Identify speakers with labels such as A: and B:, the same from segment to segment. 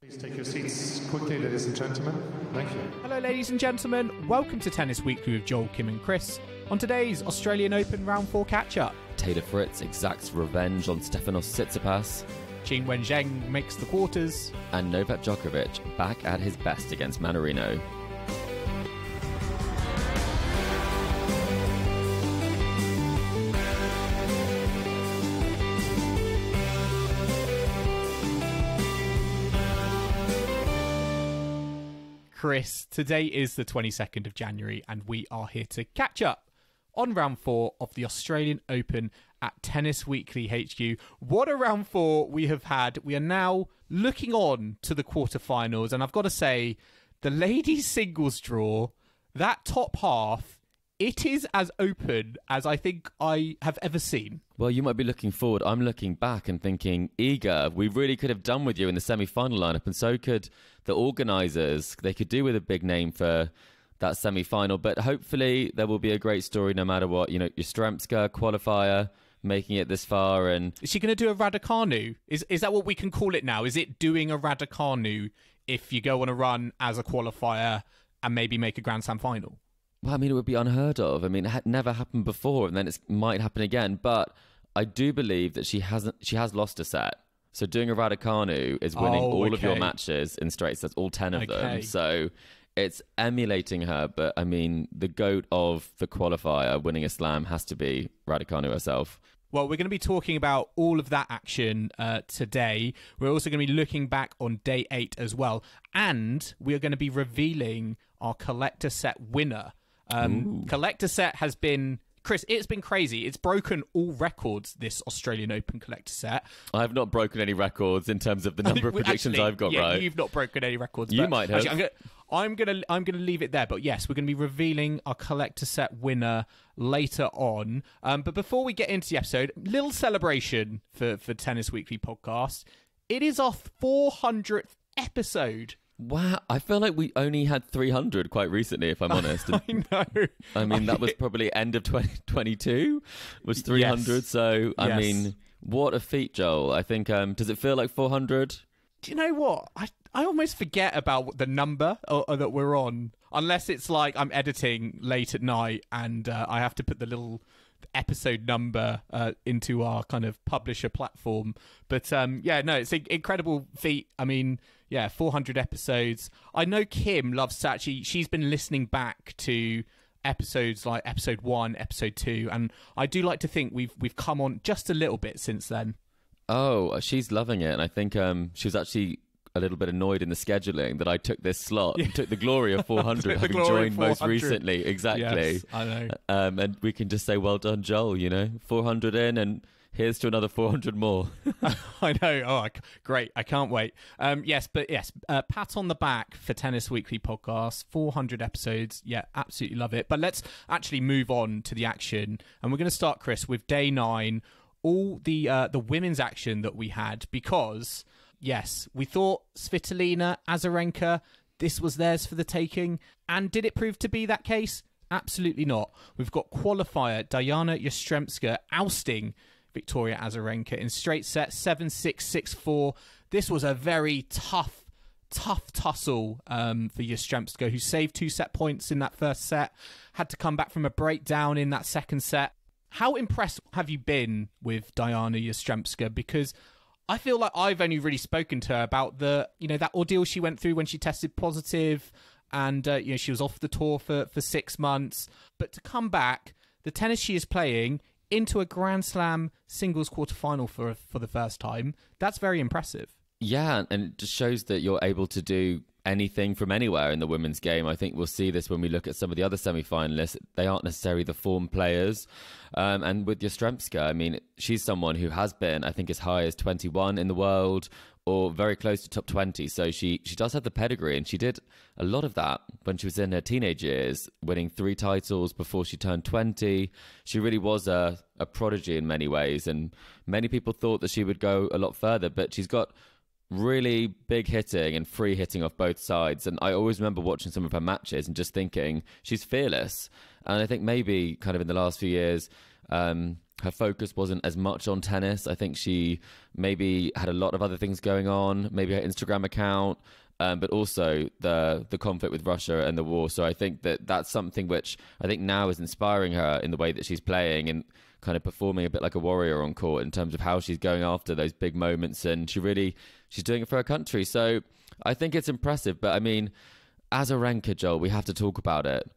A: Please take your seats quickly, ladies and gentlemen. Thank you.
B: Hello, ladies and gentlemen. Welcome to Tennis Weekly with Joel, Kim and Chris. On today's Australian Open Round 4 catch-up,
C: Taylor Fritz exacts revenge on Stefanos Tsitsipas.
B: Qin Wenzheng makes the quarters.
C: And Novak Djokovic back at his best against Mannarino.
B: Chris, today is the 22nd of January and we are here to catch up on round 4 of the Australian Open at Tennis Weekly HQ. What a round 4 we have had. We are now looking on to the quarterfinals, and I've got to say, the ladies singles draw, that top half, it is as open as I think I have ever seen.
C: Well, you might be looking forward. I'm looking back and thinking, Iga, we really could have done with you in the semi-final lineup, and so could the organisers. They could do with a big name for that semi-final, but hopefully there will be a great story no matter what. You know, Yastremska, qualifier, making it this far. And
B: is she going to do a Raducanu? Is that what we can call it now? Is it doing a Raducanu if you go on a run as a qualifier and maybe make a Grand Slam final?
C: Well, I mean, it would be unheard of. I mean, it had never happened before, and then it might happen again. But I do believe that she has lost a set. So doing a Raducanu is winning all of your matches in straight sets, all 10 of them. So it's emulating her. But, I mean, the GOAT of the qualifier winning a slam has to be Raducanu herself.
B: Well, we're going to be talking about all of that action today. We're also going to be looking back on day 8 as well. And we are going to be revealing our collector set winner. Collector set has been, Chris, it's been crazy. It's broken all records, this Australian Open collector set.
C: I have not broken any records in terms of the number of predictions I've got right.
B: You've not broken any records.
C: You might have.
B: Actually, I'm gonna leave it there. But yes, we're going to be revealing our collector set winner later on. But before we get into the episode, little celebration for Tennis Weekly podcast. It is our 400th episode.
C: Wow, I feel like we only had 300 quite recently, if I'm honest.
B: I know.
C: I mean, that was probably end of 2022 was 300. Yes. So, I mean, what a feat, Joel. I think, does it feel like 400?
B: Do you know what? I almost forget about the number that we're on, unless it's like I'm editing late at night and I have to put the little episode number into our kind of publisher platform. But it's an incredible feat. I mean, 400 episodes. I know Kim loves to actually, she's been listening back to episodes like episode 1, episode 2, and I do like to think we've come on just a little bit since then.
C: Oh, she's loving it, and I think she was actually a little bit annoyed in the scheduling that I took this slot and took the glory of 400, having joined most recently. Exactly.
B: Yes, I know.
C: And we can just say, well done, Joel, 400 in, and here's to another 400 more.
B: I know. Oh, great. I can't wait. Pat on the back for Tennis Weekly podcast, 400 episodes. Yeah, absolutely love it. But let's actually move on to the action. And we're going to start, Chris, with day 9, all the women's action that we had, because yes, we thought Svitolina, Azarenka, this was theirs for the taking. And did it prove to be that case? Absolutely not. We've got qualifier Dayana Yastremska ousting Victoria Azarenka in straight sets, 7-6, 6-4. This was a very tough tussle for Yastremska, who saved 2 set points in that first set, had to come back from a breakdown in that second set. How impressed have you been with Dayana Yastremska? Because I feel like I've only really spoken to her about that ordeal she went through when she tested positive, and she was off the tour for 6 months. But to come back, the tennis she is playing into a Grand Slam singles quarterfinal for the first time, that's very impressive.
C: Yeah, and it just shows that you're able to do anything from anywhere in the women's game. I think we'll see this when we look at some of the other semi-finalists. They aren't necessarily the form players. And with Yastremska, I mean, she's someone who has been, I think, as high as 21 in the world, or very close to top 20. So she does have the pedigree, and she did a lot of that when she was in her teenage years, winning 3 titles before she turned 20. She really was a prodigy in many ways, and many people thought that she would go a lot further, but she's got really big hitting and free hitting off both sides. And I always remember watching some of her matches and just thinking she's fearless. And I think maybe kind of in the last few years, her focus wasn't as much on tennis. I think she maybe had a lot of other things going on, maybe her Instagram account, but also the conflict with Russia and the war. So I think that's something which I think now is inspiring her in the way that she's playing and kind of performing a bit like a warrior on court in terms of how she's going after those big moments. And she's doing it for her country. So I think it's impressive. But I mean, Azarenka, Joel, we have to talk about it.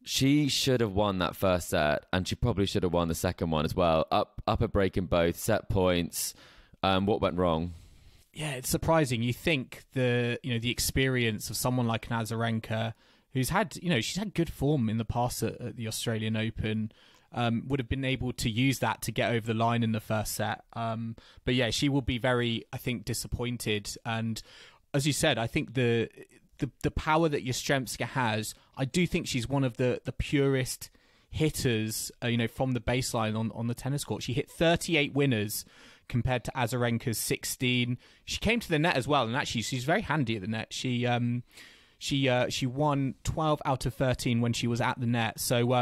C: She should have won that first set, and she probably should have won the second one as well. Up a break in both set points. What went wrong?
B: Yeah, it's surprising. You think the experience of someone like an Azarenka, who's had she's had good form in the past at the Australian Open, would have been able to use that to get over the line in the first set. But yeah, she will be very, I think, disappointed. And as you said, I think the power that Yastremska has, I do think she's one of the purest hitters, from the baseline on the tennis court. She hit 38 winners compared to Azarenka's 16. She came to the net as well, and actually she's very handy at the net. She won 12 out of 13 when she was at the net. So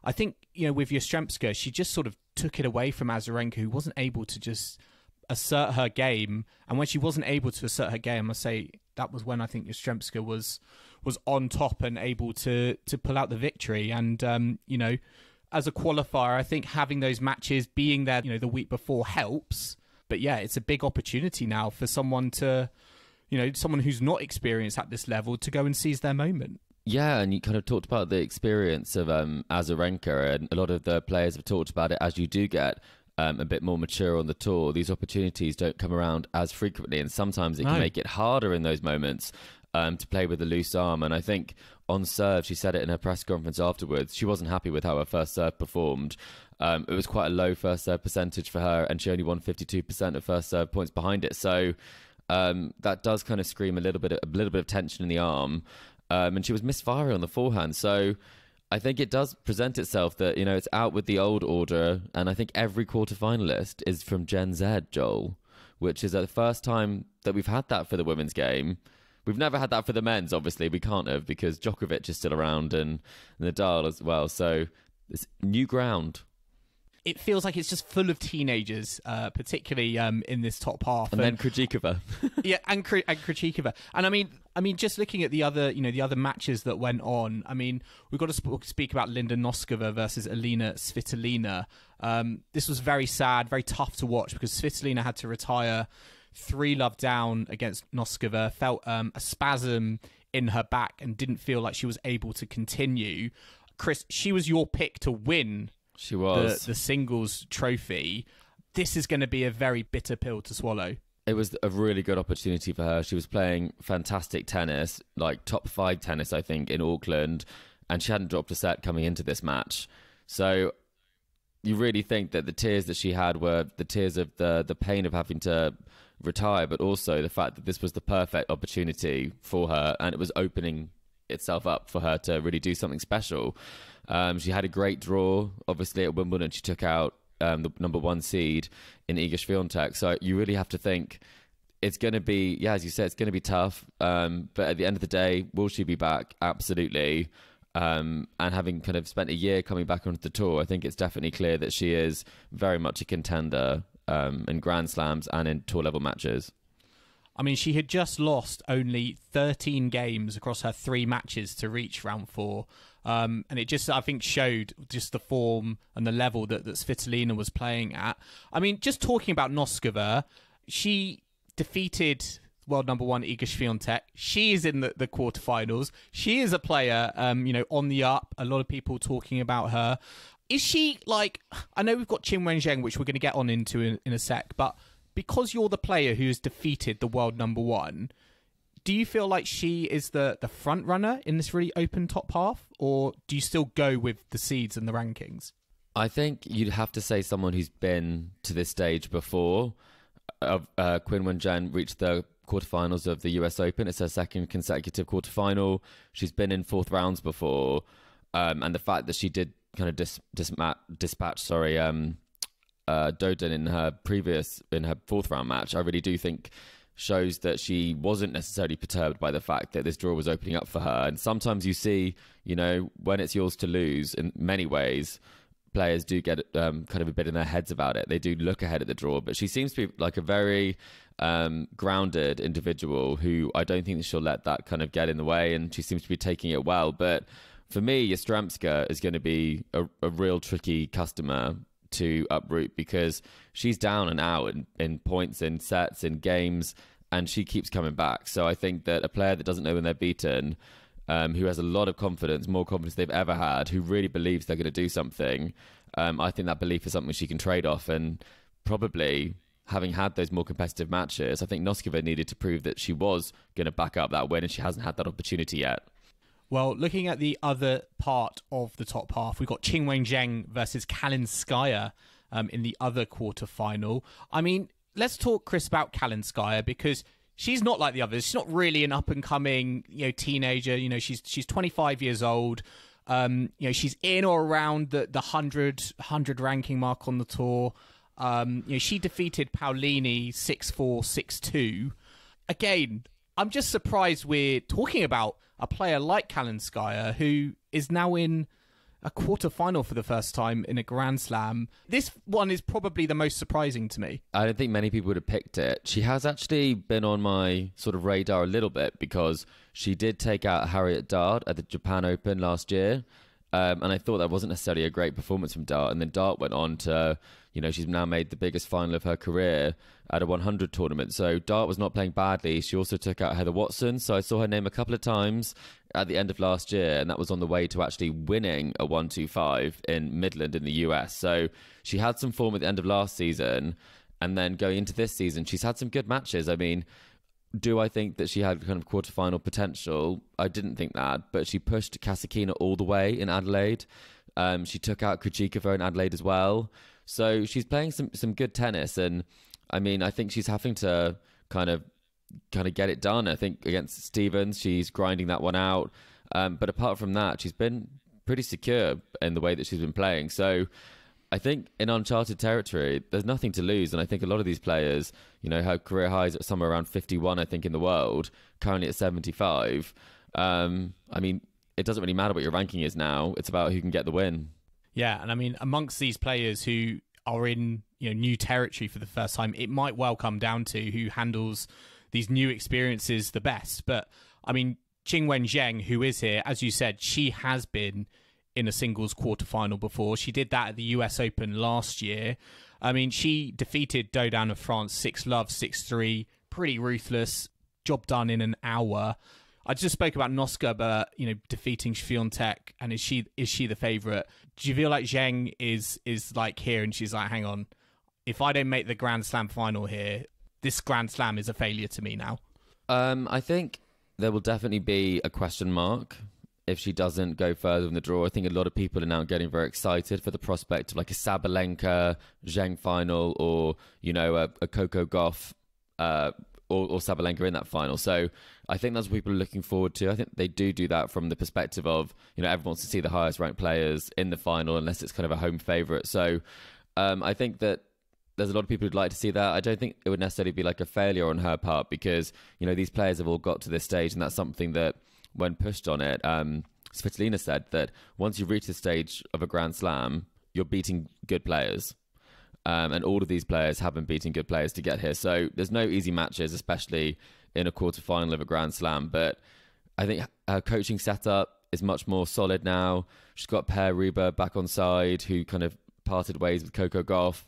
B: I think, with Yastremska, she just sort of took it away from Azarenka, who wasn't able to just assert her game. And when she wasn't able to assert her game, I must say, that was when I think Yastremska was on top and able to pull out the victory. And, as a qualifier, I think having those matches, being there, the week before helps. But yeah, it's a big opportunity now for someone who's not experienced at this level to go and seize their moment.
C: Yeah, and you kind of talked about the experience of Azarenka, and a lot of the players have talked about it. As you do get a bit more mature on the tour, these opportunities don't come around as frequently, and sometimes it can make it harder in those moments to play with a loose arm. And I think on serve, she said it in her press conference afterwards, she wasn't happy with how her first serve performed. It was quite a low first serve percentage for her, and she only won 52% of first serve points behind it. So that does kind of scream a little bit of tension in the arm. And she was misfiring on the forehand. So I think it does present itself that, it's out with the old order. And I think every quarterfinalist is from Gen Z, Joel, which is the first time that we've had that for the women's game. We've never had that for the men's, obviously. We can't have, because Djokovic is still around and Nadal as well. So it's new ground.
B: It feels like it's just full of teenagers, particularly in this top half.
C: And then Krejčíková.
B: Yeah, and Krejčíková. And I mean, just looking at the other matches that went on. I mean, we've got to speak about Linda Noskova versus Elina Svitolina. This was very sad, very tough to watch, because Svitolina had to retire 3-love down against Noskova. Felt a spasm in her back and didn't feel like she was able to continue. Chris, she was your pick to win.
C: She was.
B: The singles trophy. This is going to be a very bitter pill to swallow.
C: It was a really good opportunity for her. She was playing fantastic tennis, like top 5 tennis, I think, in Auckland, and she hadn't dropped a set coming into this match. So you really think that the tears that she had were the tears of the pain of having to retire, but also the fact that this was the perfect opportunity for her, and it was opening itself up for her to really do something special. She had a great draw. Obviously, at Wimbledon, she took out the number 1 seed in Iga Swiatek. So you really have to think it's going to be, as you said, it's going to be tough. But at the end of the day, will she be back? Absolutely. And having kind of spent a year coming back onto the tour, I think it's definitely clear that she is very much a contender in Grand Slams and in tour level matches.
B: I mean, she had just lost only 13 games across her 3 matches to reach round 4. And it just, I think, showed just the form and the level that Svitolina was playing at. I mean, just talking about Noskova, she defeated world number 1 Iga Swiatek. She is in the quarterfinals. She is a player, on the up. A lot of people talking about her. Is she like, I know we've got Qin Wenzheng, which we're going to get on into in a sec, but because you're the player who has defeated the world number 1, do you feel like she is the front runner in this really open top half, or do you still go with the seeds and the rankings?
C: I think you'd have to say someone who's been to this stage before. Qin Wenzheng reached the quarterfinals of the US Open. It's her second consecutive quarterfinal. She's been in 4th rounds before, and the fact that she did kind of dispatch Dodin in her 4th round match, I really do think shows that she wasn't necessarily perturbed by the fact that this draw was opening up for her. And sometimes you see, when it's yours to lose in many ways, players do get kind of a bit in their heads about it. They do look ahead at the draw, but she seems to be like a very grounded individual who I don't think she'll let that kind of get in the way, and she seems to be taking it well. But for me, Yastremska is going to be a real tricky customer to uproot because she's down and out in points, in sets, in games, and she keeps coming back. So I think that a player that doesn't know when they're beaten, who has a lot of confidence, more confidence they've ever had, who really believes they're going to do something, I think that belief is something she can trade off. And probably having had those more competitive matches, I think Noskova needed to prove that she was going to back up that win, and she hasn't had that opportunity yet.
B: Well, looking at the other part of the top half, we've got Qinwen Zheng versus Kalinskaya in the other quarterfinal. I mean, let's talk, Chris, about Kalinskaya, because she's not like the others. She's not really an up-and-coming, teenager. She's 25 years old. She's in or around the 100 ranking mark on the tour. She defeated Paolini 6-4, 6-2. Again, I'm just surprised we're talking about a player like Kalinskaya, who is now in a quarterfinal for the first time in a Grand Slam. This one is probably the most surprising to me.
C: I don't think many people would have picked it. She has actually been on my sort of radar a little bit because she did take out Harriet Dart at the Japan Open last year. And I thought that wasn't necessarily a great performance from Dart. And then Dart went on to, she's now made the biggest final of her career at a 100 tournament. So Dart was not playing badly. She also took out Heather Watson. So I saw her name a couple of times at the end of last year. And that was on the way to actually winning a 1-2-5 in Midland in the US. So she had some form at the end of last season. And then going into this season, she's had some good matches. I mean, do I think that she had kind of quarterfinal potential? I didn't think that, but she pushed Kasatkina all the way in Adelaide. She took out Krejčíková in Adelaide as well. So she's playing some good tennis, and I mean, I think she's having to kind of get it done. I think against Stevens, she's grinding that one out. But apart from that, she's been pretty secure in the way that she's been playing. So I think in uncharted territory, there's nothing to lose. And I think a lot of these players, her career highs are somewhere around 51, I think, in the world, currently at 75. I mean, it doesn't really matter what your ranking is now. It's about who can get the win.
B: Yeah, and I mean, amongst these players who are in new territory for the first time, it might well come down to who handles these new experiences the best. But I mean, Qinwen Zheng, who is here, as you said, she has been in a singles quarterfinal before. She did that at the US Open last year. I mean, she defeated Dodin of France 6-love, 6-3, pretty ruthless, job done in an hour. I just spoke about Noskova, defeating Swiatek, and is she the favourite? Do you feel like Zheng is like here, and she's like, hang on, if I don't make the Grand Slam final here, this Grand Slam is a failure to me now?
C: I think there will definitely be a question mark if she doesn't go further in the draw. I think a lot of people are now getting very excited for the prospect of like a Sabalenka Zheng final, or a Coco Gauff or Sabalenka in that final. So I think that's what people are looking forward to. I think they do that from the perspective of everyone wants to see the highest ranked players in the final unless it's kind of a home favourite. So I think that there's a lot of people who'd like to see that. I don't think it would necessarily be like a failure on her part because these players have all got to this stage, and that's something that, when pushed on it, Svitolina said that once you reach the stage of a Grand Slam, you're beating good players. And all of these players have been beating good players to get here. So there's no easy matches, especially in a quarterfinal of a Grand Slam. But I think her coaching setup is much more solid now. She's got Per Ruber back on side, who kind of parted ways with Coco Gauff.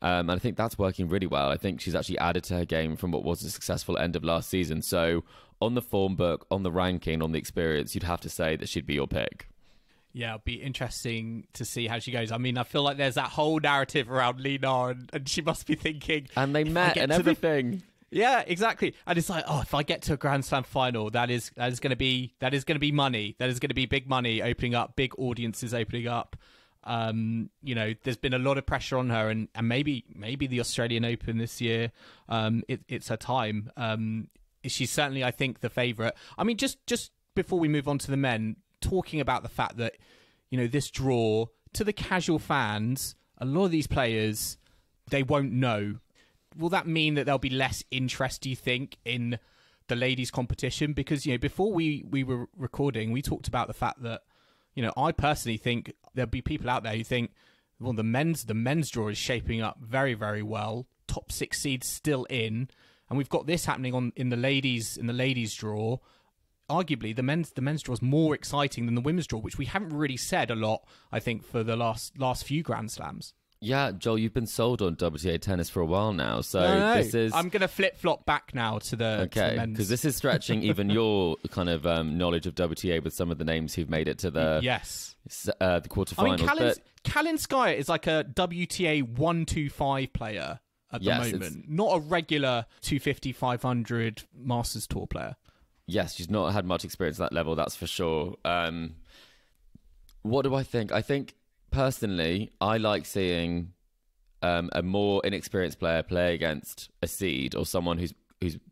C: And I think that's working really well. I think she's actually added to her game from what was a successful end of last season. So on the form book, on the ranking, on the experience, you'd have to say that she'd be your pick.
B: Yeah, it'll be interesting to see how she goes. I mean, I feel like there's that whole narrative around Lina, and she must be thinking...
C: And they met and everything.
B: Yeah, exactly. And it's like, if I get to a Grand Slam final, that is going to be money. That is going to be big money opening up, big audiences opening up. There's been a lot of pressure on her, and maybe the Australian Open this year, it's her time. She's certainly, I think, the favourite. I mean, just before we move on to the men, talking about the fact that, this draw, to the casual fans, a lot of these players, they won't know. Will that mean that there'll be less interest, do you think, in the ladies' competition? Because, before we were recording, we talked about the fact that, I personally think there'll be people out there who think Well, the men's draw is shaping up very, very well. Top 6 seeds still in, and we've got this happening in the ladies draw. Arguably, the men's draw is more exciting than the women's draw, which we haven't really said a lot, I think, for the last few Grand Slams.
C: Yeah, Joel, you've been sold on WTA tennis for a while now, so
B: no.
C: This is...
B: I'm going to flip-flop back now to the men's.
C: Because this is stretching even your kind of knowledge of WTA with some of the names who've made it to the the quarterfinals.
B: I mean, Kalinskaya is like a WTA 125 player at the moment, not a regular 250, 500 Masters Tour player.
C: Yes, she's not had much experience at that level, that's for sure. What do I think? I think, personally, I like seeing a more inexperienced player play against a seed or someone who's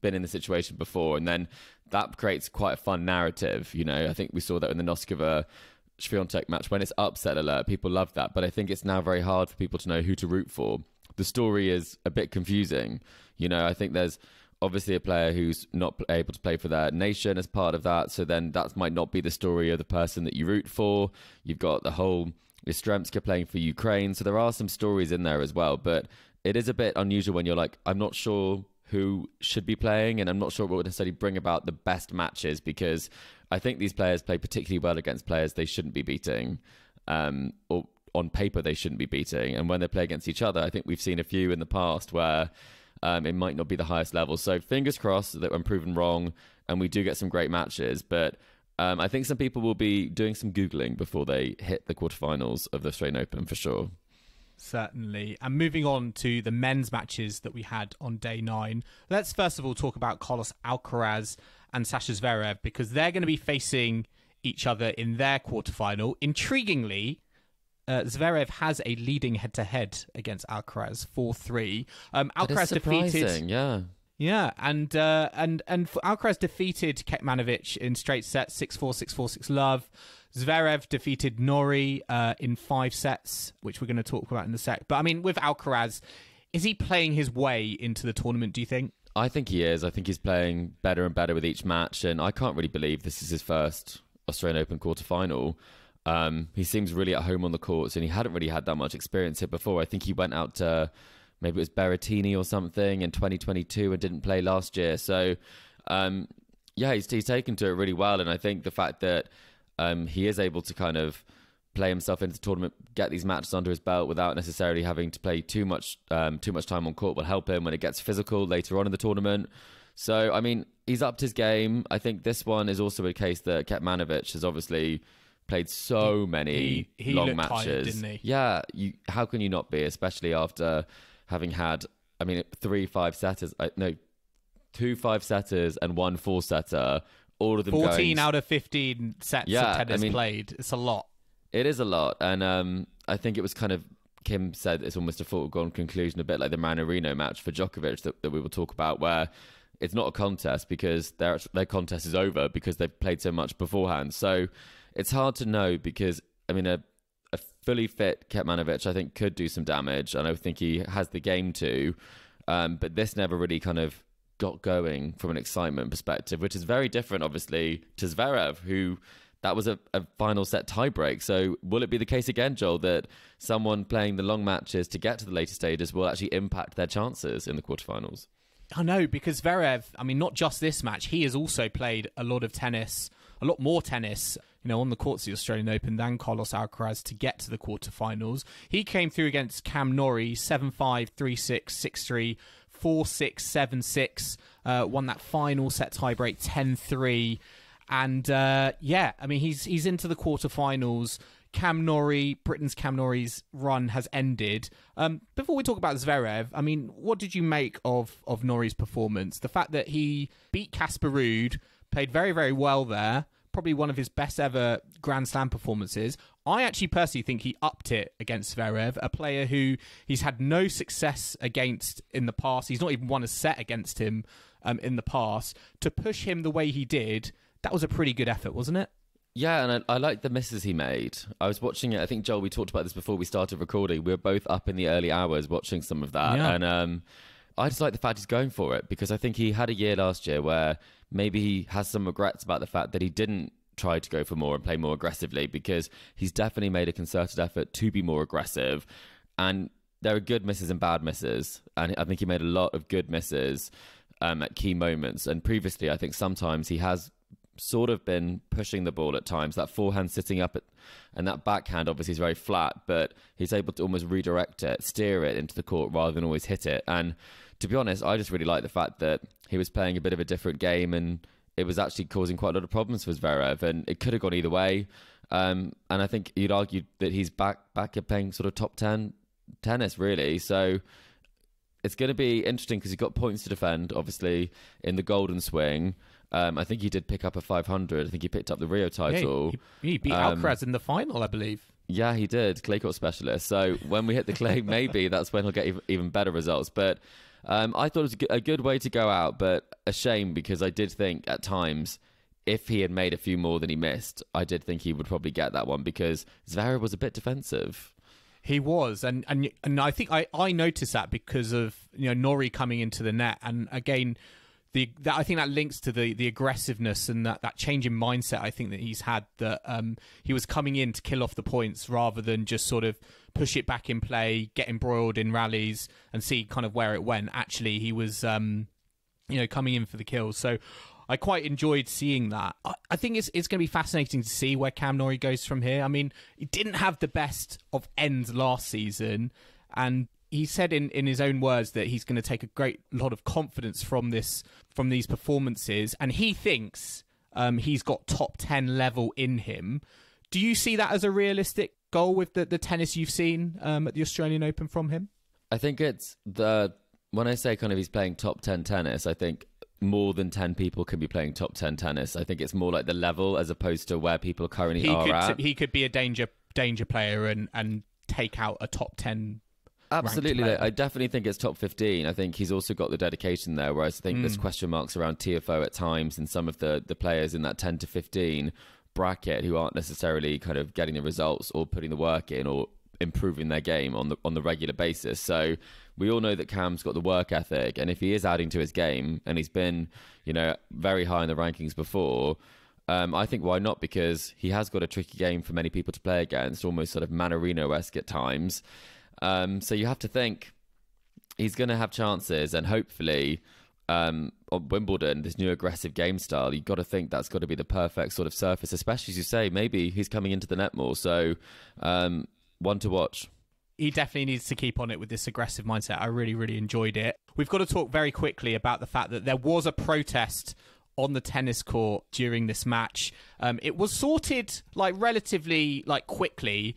C: been in the situation before, and then that creates quite a fun narrative. You know, I think we saw that in the Noskova-Swiatek match. When it's upset alert, people love that, but I think it's now very hard for people to know who to root for. The story is a bit confusing. You know, I think there's obviously a player who's not able to play for their nation as part of that, so then that might not be the story of the person that you root for. You've got the whole Yastremska playing for Ukraine, so there are some stories in there as well, but it is a bit unusual when you're like, I'm not sure who should be playing, and I'm not sure what would necessarily bring about the best matches, because I think these players play particularly well against players they shouldn't be beating, or on paper they shouldn't be beating, and when they play against each other, I think we've seen a few in the past where it might not be the highest level. So fingers crossed that I'm proven wrong and we do get some great matches. But I think some people will be doing some Googling before they hit the quarterfinals of the Australian Open for sure.
B: Certainly. And moving on to the men's matches that we had on day 9, let's first of all talk about Carlos Alcaraz and Sasha Zverev, because they're going to be facing each other in their quarterfinal. Intriguingly, Zverev has a leading head-to-head against Alcaraz, 4-3. Alcaraz defeated, and Alcaraz defeated Kekmanovic in straight sets, 6-4, 6-4, 6-love. Zverev defeated Norrie in 5 sets, which we're going to talk about in a sec. But I mean, with Alcaraz, is he playing his way into the tournament, do you think?
C: I think he is. I think he's playing better and better with each match, and I can't really believe this is his first Australian Open quarterfinal. He seems really at home on the courts, and he hadn't really had that much experience here before. I think he went out to, maybe it was Berrettini or something in 2022 and didn't play last year. So, he's taken to it really well. And I think the fact that he is able to kind of play himself into the tournament, get these matches under his belt without necessarily having to play too much time on court will help him when it gets physical later on in the tournament. So, I mean, he's upped his game. I think this one is also a case that Kekmanovic has obviously played so many
B: he
C: long
B: looked
C: matches.
B: tired, didn't he?
C: Yeah, how can you not be, especially after having had, I mean, 2 5-setters and 1 4-setter, all of them
B: 14 out of 15 sets of tennis played. It's a lot.
C: It is a lot, and I think it was kind of, Kim said it's almost a foregone conclusion, a bit like the Mannarino match for Djokovic that we will talk about, where it's not a contest because their contest is over because they've played so much beforehand. So it's hard to know because, I mean, a fully fit Kekmanovic, I think, could do some damage, and I think he has the game too. But this never really kind of got going from an excitement perspective, which is very different, obviously, to Zverev, who that was a final set tiebreak. So will it be the case again, Joel, that someone playing the long matches to get to the later stages will actually impact their chances in the quarterfinals?
B: I know, because Zverev, I mean, not just this match, he has also played a lot of tennis, a lot more tennis, on the courts of the Australian Open than Carlos Alcaraz to get to the quarterfinals. He came through against Cam Norrie, 7-5, 3-6, 6-3, 4-6, 7-6, won that final set tiebreak 10-3. And I mean, he's into the quarterfinals. Britain's Cam Norrie's run has ended. Before we talk about Zverev, I mean, what did you make of Norrie's performance? The fact that he beat Casper Ruud, played very, very well there, probably one of his best ever Grand Slam performances. I actually personally think he upped it against Zverev, a player who he's had no success against in the past. He's not even won a set against him in the past. To push him the way he did, that was a pretty good effort, wasn't it?
C: Yeah, and I like the misses he made. I was watching it. I think, Joel, we talked about this before we started recording. We were both up in the early hours watching some of that. Yeah. And I just like the fact he's going for it, because I think he had a year last year where maybe he has some regrets about the fact that he didn't tried to go for more and play more aggressively, because he's definitely made a concerted effort to be more aggressive. And there are good misses and bad misses. And I think he made a lot of good misses at key moments. And previously, I think sometimes he has sort of been pushing the ball at times. That forehand sitting up and that backhand obviously is very flat, but he's able to almost redirect it, steer it into the court rather than always hit it. And to be honest, I just really like the fact that he was playing a bit of a different game, and it was actually causing quite a lot of problems for Zverev, and it could have gone either way. And I think you'd argue that he's back at playing sort of top 10 tennis, really. So it's going to be interesting because he's got points to defend, obviously, in the golden swing. I think he did pick up a 500. I think he picked up the Rio title.
B: Yeah, he beat Alcaraz in the final, I believe.
C: Yeah, he did. Clay court specialist. So when we hit the clay, maybe that's when he'll get even better results. But I thought it was a good way to go out, but a shame because I did think at times if he had made a few more than he missed, I did think he would probably get that one because Zverev was a bit defensive.
B: He was, and I think I noticed that because of Norrie coming into the net, and again, I think that links to the aggressiveness and that change in mindset I think that he's had, that he was coming in to kill off the points rather than just sort of push it back in play, get embroiled in rallies and see kind of where it went. Actually, he was coming in for the kills. So I quite enjoyed seeing that. I think it's going to be fascinating to see where Cam Norrie goes from here. I mean, he didn't have the best of ends last season, and he said in his own words that he's going to take a great lot of confidence from these performances, and he thinks he's got top 10 level in him. Do you see that as a realistic goal with the tennis you've seen at the Australian Open from him?
C: I think it's when I say kind of he's playing top 10 tennis, I think more than 10 people can be playing top 10 tennis. I think it's more like the level as opposed to where people currently are at.
B: He could be a danger player and take out a top 10.
C: Absolutely. I definitely think it's top 15. I think he's also got the dedication there, whereas I think there's question marks around TFO at times and some of the players in that 10 to 15 bracket who aren't necessarily kind of getting the results or putting the work in or improving their game on the regular basis. So we all know that Cam's got the work ethic, and if he is adding to his game, and he's been very high in the rankings before, I think why not, because he has got a tricky game for many people to play against, almost sort of Manarino-esque at times. So you have to think he's going to have chances, and hopefully on Wimbledon, this new aggressive game style, you've got to think that's got to be the perfect sort of surface, especially as you say, maybe he's coming into the net more. So one to watch.
B: He definitely needs to keep on it with this aggressive mindset. I really, really enjoyed it. We've got to talk very quickly about the fact that there was a protest on the tennis court during this match. It was sorted relatively quickly,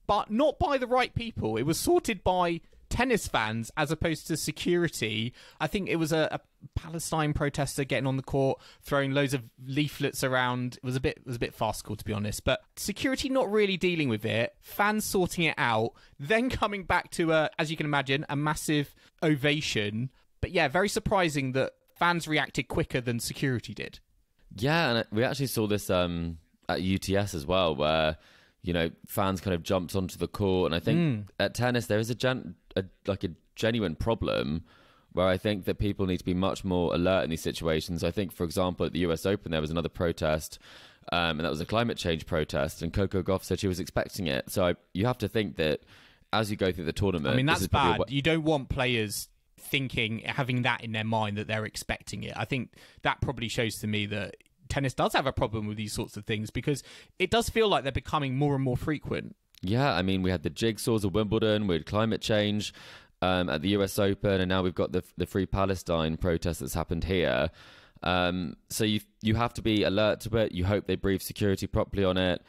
B: but not by the right people. It was sorted by tennis fans as opposed to security. I think it was a Palestine protester getting on the court, throwing loads of leaflets around. It was a bit farcical, to be honest. But security not really dealing with it, fans sorting it out, then coming back to as you can imagine, a massive ovation. But yeah, very surprising that fans reacted quicker than security did. Yeah,
C: and we actually saw this at UTS as well, where fans kind of jumped onto the court. And I think at tennis, there is a genuine problem where I think that people need to be much more alert in these situations. I think, for example, at the US Open, there was another protest, and that was a climate change protest, and Coco Gauff said she was expecting it. So you have to think that as you go through the tournament...
B: I mean, that's bad. You don't want players having that in their mind that they're expecting it. I think that probably shows to me that tennis does have a problem with these sorts of things, because it does feel like they're becoming more and more frequent. Yeah, I mean, we had the jigsaws of Wimbledon, we had climate change at the US Open, and now we've got the Free Palestine protest that's happened here. So you have to be alert to it. You hope they brief security properly on it,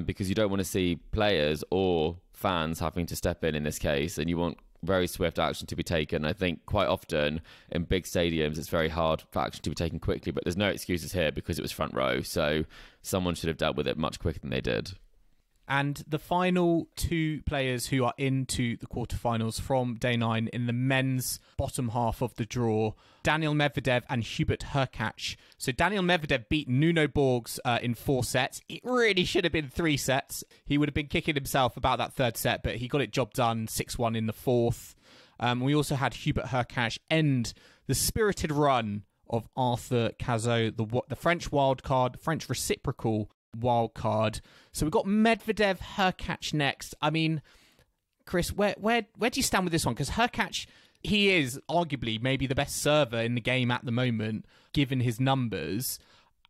B: because you don't want to see players or fans having to step in this case, and you want very swift action to be taken. I think quite often in big stadiums it's very hard for action to be taken quickly, but there's no excuses here because it was front row, so someone should have dealt with it much quicker than they did. And the final two players who are into the quarterfinals from day 9 in the men's bottom half of the draw, Daniil Medvedev and Hubert Hurkacz. So Daniil Medvedev beat Nuno Borges in 4 sets. It really should have been 3 sets. He would have been kicking himself about that 3rd set, but he got it job done 6-1 in the 4th. We also had Hubert Hurkacz end the spirited run of Arthur Cazot, the French wildcard, French reciprocal wildcard. So we've got Medvedev, Hurkacz next. I mean, Chris, where do you stand with this one? Because Hurkacz, he is arguably maybe the best server in the game at the moment, given his numbers.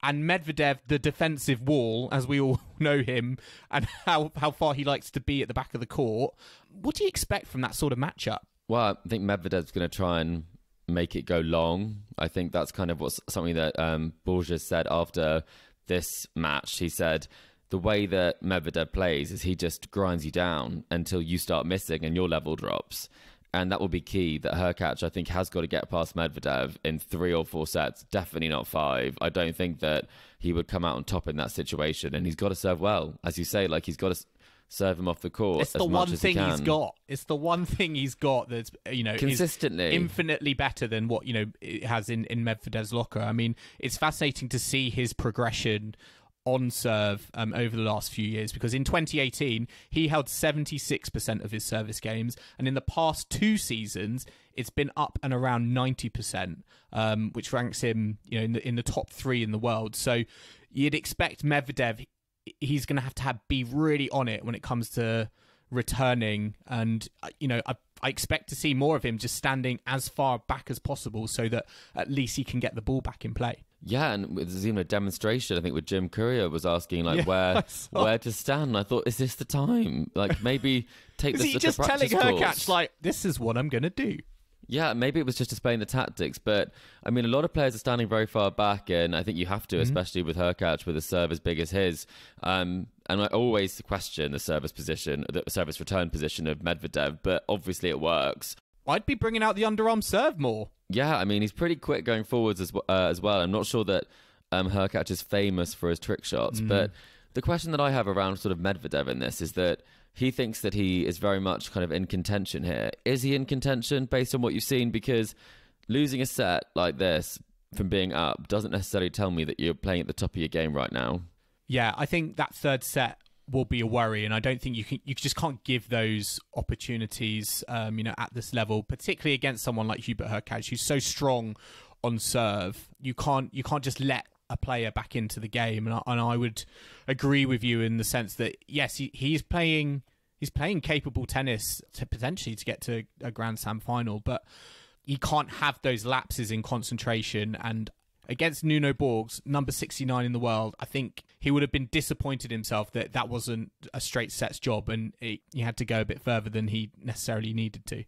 B: And Medvedev, the defensive wall, as we all know him, and how far he likes to be at the back of the court. What do you expect from that sort of matchup?
C: Well, I think Medvedev's going to try and make it go long. I think that's kind of something that Borges said after this match. He said the way that Medvedev plays is he just grinds you down until you start missing and your level drops. And that will be key, that Hurkacz, I think, has got to get past Medvedev in 3 or 4 sets, definitely not 5. I don't think that he would come out on top in that situation. And he's got to serve well. As you say, like, he's got to serve him off the court as much as he can.
B: It's the one thing he's got. It's the one thing he's got that's,
C: consistently
B: is infinitely better than what, it has in Medvedev's locker. I mean, it's fascinating to see his progression on serve over the last few years, because in 2018 he held 76% of his service games, and in the past 2 seasons it's been up and around 90%, which ranks him in the top 3 in the world. So you'd expect Medvedev, he's going to have be really on it when it comes to returning, and I expect to see more of him just standing as far back as possible so that at least he can get the ball back in play.
C: Yeah, and there's even a demonstration, I think, with Jim Courier was asking, where to stand. I thought, is this the time? Like, maybe take this as a practice course. Is he just telling
B: Hurkacz, this is what I'm going to do?
C: Yeah, maybe it was just displaying the tactics. But, I mean, a lot of players are standing very far back, and I think you have to, especially with Hurkacz, with a serve as big as his. And I always question the service return position of Medvedev, but obviously it works.
B: I'd be bringing out the underarm serve more.
C: Yeah, I mean, he's pretty quick going forwards as well. I'm not sure that Hurkacz is famous for his trick shots, but the question that I have around sort of Medvedev in this is that he thinks that he is very much kind of in contention here. Is he in contention based on what you've seen? Because losing a set like this from being up doesn't necessarily tell me that you're playing at the top of your game right now.
B: Yeah, I think that third set will be a worry, and I don't think you just can't give those opportunities at this level, particularly against someone like Hubert Hurkacz, who's so strong on serve. You can't just let a player back into the game, and I would agree with you in the sense that yes, he's playing capable tennis to potentially to get to a Grand Slam final, but he can't have those lapses in concentration. And against Nuno Borges, number 69 in the world, I think he would have been disappointed himself that wasn't a straight sets job, and he had to go a bit further than he necessarily needed to.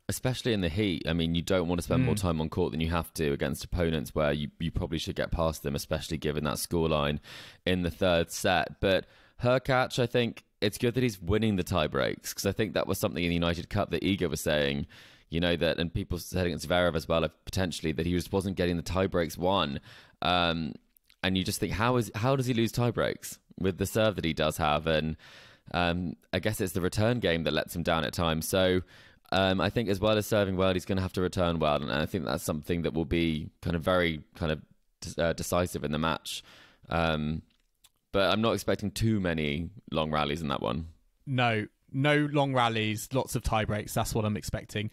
C: Especially in the heat. I mean, you don't want to spend more time on court than you have to against opponents where you probably should get past them, especially given that scoreline in the third set. But Hurkacz, I think it's good that he's winning the tie breaks, because I think that was something in the United Cup that Iga was saying, that, and people said against Zverev as well, potentially, that he just wasn't getting the tie breaks won. And you just think, how does he lose tie breaks with the serve that he does have? And I guess it's the return game that lets him down at times. So I think as well as serving well, he's going to have to return well. And I think that's something that will be kind of very kind of decisive in the match. But I'm not expecting too many long rallies in that one. No long rallies, lots of tie breaks. That's what I'm expecting.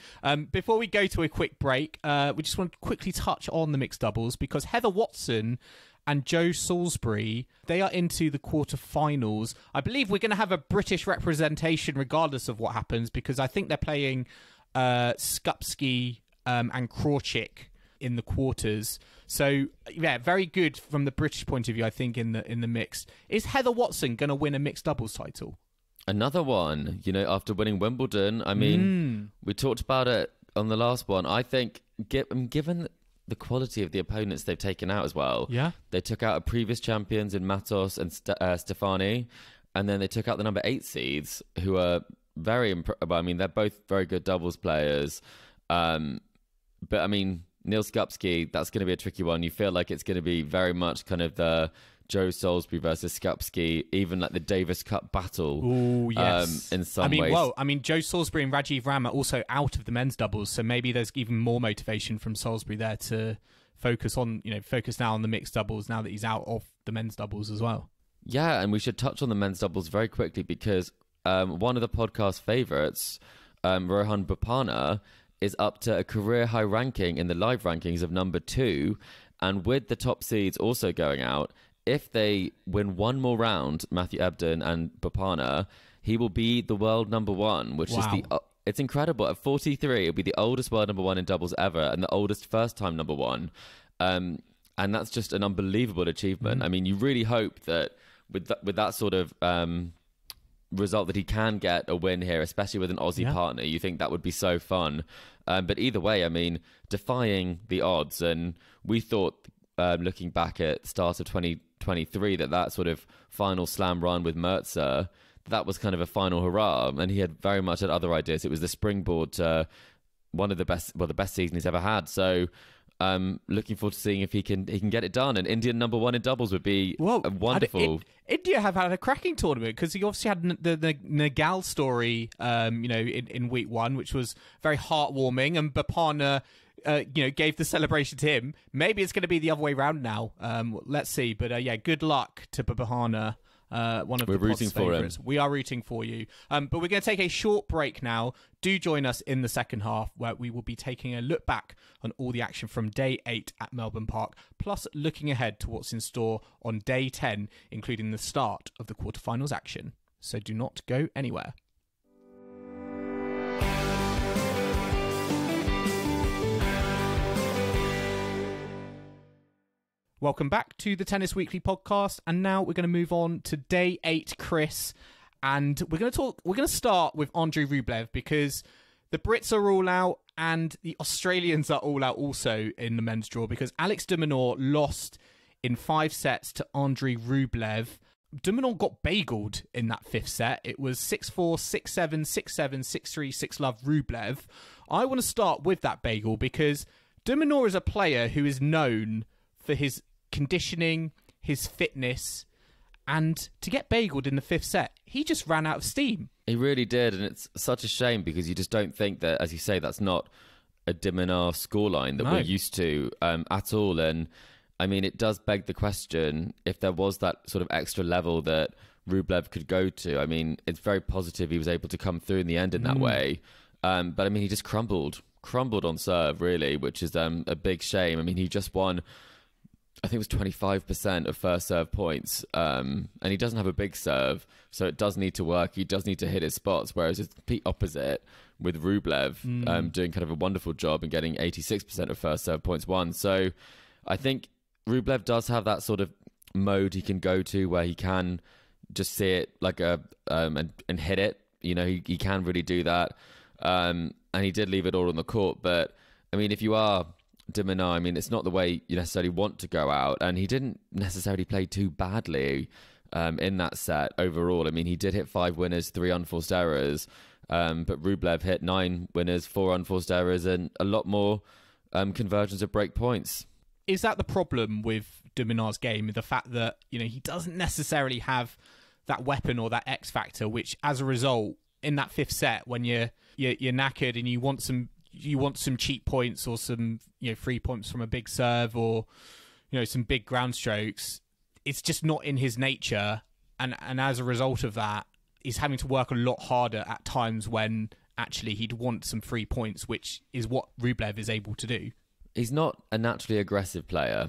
C: Before we go to a quick break, we just want to quickly touch on the mixed doubles, because Heather Watson and Joe Salisbury, they are into the quarterfinals. I believe we're going to have a British representation regardless of what happens, because I think they're playing Skupski and Krejčíková in the quarters. So yeah, very good from the British point of view, I think, in the mixed. Is Heather Watson going to win a mixed doubles title? Another one, after winning Wimbledon. I mean, we talked about it on the last one. I think, given the quality of the opponents they've taken out as well.
B: Yeah.
C: They took out previous champions in Matos and Stefani, and then they took out the number 8 seeds, who are very they're both very good doubles players. But I mean, Neil Skupski, that's going to be a tricky one. You feel like it's going to be very much kind of the Joe Salisbury versus Skupski, even like the Davis Cup battle.
B: Oh, yes.
C: In some ways.
B: Well, Joe Salisbury and Rajiv Ram are also out of the men's doubles, so maybe there's even more motivation from Salisbury there to focus now on the mixed doubles now that he's out of the men's doubles as well.
C: Yeah, and we should touch on the men's doubles very quickly, because one of the podcast favourites, Rohan Bopanna, is up to a career high ranking in the live rankings of number 2. And with the top seeds also going out, if they win one more round, Matthew Ebden and Bopana, he will be the world number 1, which is it's incredible. At 43, it'll be the oldest world number 1 in doubles ever and the oldest first-time number 1. And that's just an unbelievable achievement. I mean, you really hope that with that sort of result that he can get a win here, especially with an Aussie partner. You think that would be so fun. But either way, I mean, defying the odds. And we thought, looking back at start of 2023, that sort of final slam run with Mertzer, that was kind of a final hurrah. And he had very much had other ideas. It was the springboard to one of the best season he's ever had. So looking forward to seeing if he can get it done. And Indian number 1 in doubles would be wonderful.
B: India have had a cracking tournament because he obviously had the Nagal story, in week 1, which was very heartwarming, and Bopana, gave the celebration to him. Maybe it's going to be the other way around now. Let's see. But good luck to Bopana. One of
C: We're
B: the
C: rooting for
B: favourites. We are rooting for you. But we're going to take a short break now. Do join us in the second half, where we will be taking a look back on all the action from day 8 at Melbourne Park, plus looking ahead to what's in store on day 10, including the start of the quarterfinals action. So do not go anywhere. Welcome back to the Tennis Weekly podcast, and now we're going to move on to day 8, Chris, and we're going to start with Andrei Rublev, because the Brits are all out and the Australians are all out also in the men's draw, because Alex de Minaur lost in 5 sets to Andrei Rublev. De Minaur got bageled in that 5th set. It was 6-4, 6-7, 6-7, 6-3, 6-love Rublev. I want to start with that bagel because de Minaur is a player who is known for his conditioning, his fitness, and to get bageled in the 5th set, he just ran out of steam.
C: He really did, and it's such a shame because you just don't think that, as you say, that's not a de Minaur scoreline that we're used to at all. And I mean, it does beg the question if there was that sort of extra level that Rublev could go to. I mean, it's very positive he was able to come through in the end in that way. But I mean, he just crumbled on serve, really, which is a big shame. I mean, he just won, I think it was 25% of first serve points. And he doesn't have a big serve, so it does need to work. He does need to hit his spots, whereas it's the complete opposite with Rublev doing kind of a wonderful job and getting 86% of first serve points won. So I think Rublev does have that sort of mode he can go to where he can just see it like and hit it. You know, he can really do that. And he did leave it all on the court. But, I mean, if you are de Minaur, I mean, it's not the way you necessarily want to go out. And he didn't necessarily play too badly in that set overall. I mean, he did hit 5 winners, 3 unforced errors. But Rublev hit 9 winners, 4 unforced errors, and a lot more conversions of break points.
B: Is that the problem with de Minaur's game? The fact that, you know, he doesn't necessarily have that weapon or that X factor, which as a result, in that 5th set, when you're knackered and you want some cheap points or some, you know, free points from a big serve or, you know, some big ground strokes, it's just not in his nature. And as a result of that, he's having to work a lot harder at times when actually he'd want some free points, which is what Rublev is able to do.
C: He's not a naturally aggressive player.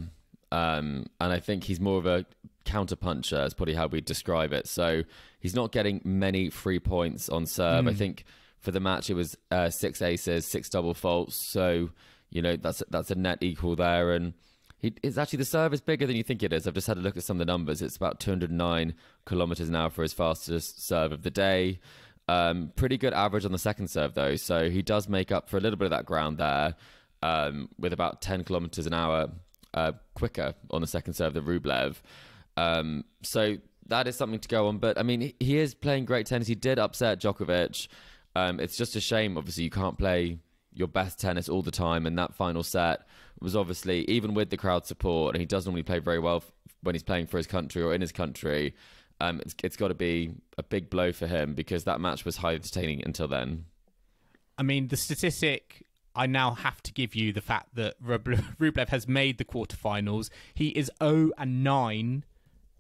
C: And I think he's more of a counter-puncher, is probably how we'd describe it. So he's not getting many free points on serve. I think for the match it was 6 aces, 6 double faults. So, you know, that's a net equal there. And it's actually, the serve is bigger than you think it is. I've just had a look at some of the numbers. It's about 209 kilometres an hour for his fastest serve of the day. Pretty good average on the second serve, though. So he does make up for a little bit of that ground there with about 10 kilometres an hour quicker on the second serve than Rublev. So that is something to go on. But, I mean, he is playing great tennis. He did upset Djokovic. It's just a shame, obviously, you can't play your best tennis all the time. And that final set was obviously, even with the crowd support, and he does normally play very well when he's playing for his country or in his country, it's got to be a big blow for him because that match was highly entertaining until then.
B: I mean, the statistic I now have to give you, the fact that Rublev has made the quarterfinals. He is 0-9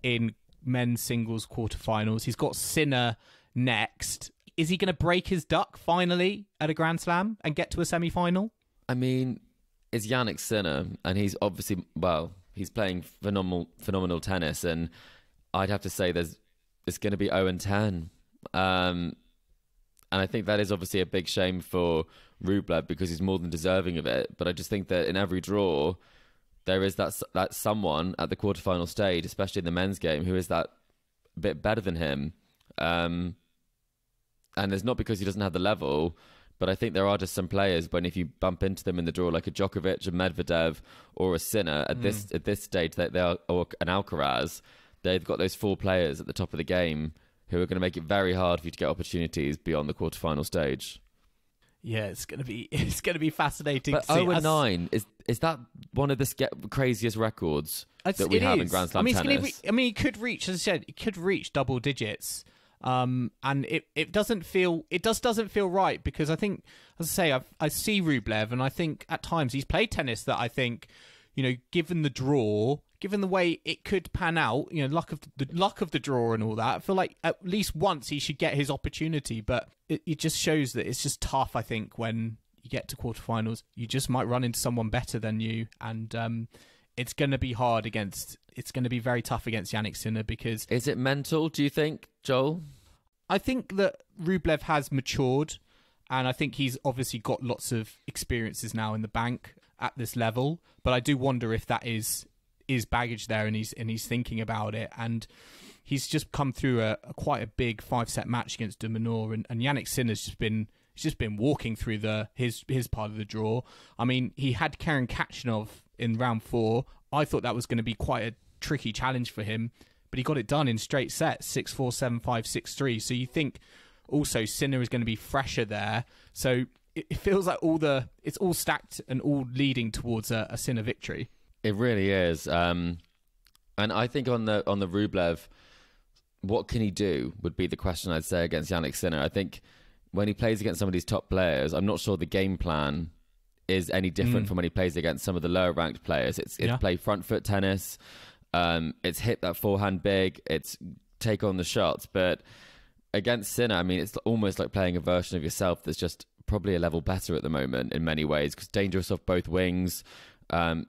B: in men's singles quarterfinals. He's got Sinner next. is he going to break his duck finally at a Grand Slam and get to a semi-final?
C: I mean, it's Jannik Sinner, and he's obviously, well, he's playing phenomenal tennis, and I'd have to say it's going to be 0-10. And I think that is obviously a big shame for Rublev because he's more than deserving of it. But I just think that in every draw, there is that someone at the quarterfinal stage, especially in the men's game, who is that bit better than him. And it's not because he doesn't have the level, but I think there are just some players when if you bump into them in the draw, like a Djokovic, a Medvedev, or a Sinner at this stage, that they are, or an Alcaraz, they've got those 4 players at the top of the game who are going to make it very hard for you to get opportunities beyond the quarterfinal stage.
B: Yeah, it's going to be fascinating.
C: But
B: to see.
C: 0-9 is that one of the craziest records that we have in Grand Slam tennis?
B: He could reach, as I said, it could reach double digits. And it doesn't feel right because I think, as I say, I see Rublev and I think at times he's played tennis that I think, given the draw, given the way it could pan out, luck of the draw and all that, I feel like at least once he should get his opportunity. But it just shows that it's just tough. I think when you get to quarterfinals, you just might run into someone better than you, and it's going to be hard against. It's going to be very tough against Jannik Sinner because...
C: Is it mental, do you think, Joel?
B: I think that Rublev has matured, and I think he's obviously got lots of experiences now in the bank at this level. But I do wonder if that is baggage there, and he's thinking about it. And he's just come through a quite a big 5-set match against de Minaur, and Jannik Sinner's just been walking through his part of the draw. I mean, he had Karen Khachanov in round 4. I thought that was going to be quite a tricky challenge for him, but he got it done in straight sets, 6-4, 7-5, 6-3. So you think also Sinner is going to be fresher there. So it feels like it's all stacked and all leading towards a Sinner victory.
C: It really is. And I think on the Rublev, what can he do would be the question I'd say against Jannik Sinner. I think when he plays against some of these top players, I'm not sure the game plan is any different from when he plays against some of the lower ranked players. It's play front foot tennis. It's hit that forehand big. It's take on the shots. But against Sinner, I mean, it's almost like playing a version of yourself that's just probably a level better at the moment in many ways, because dangerous off both wings,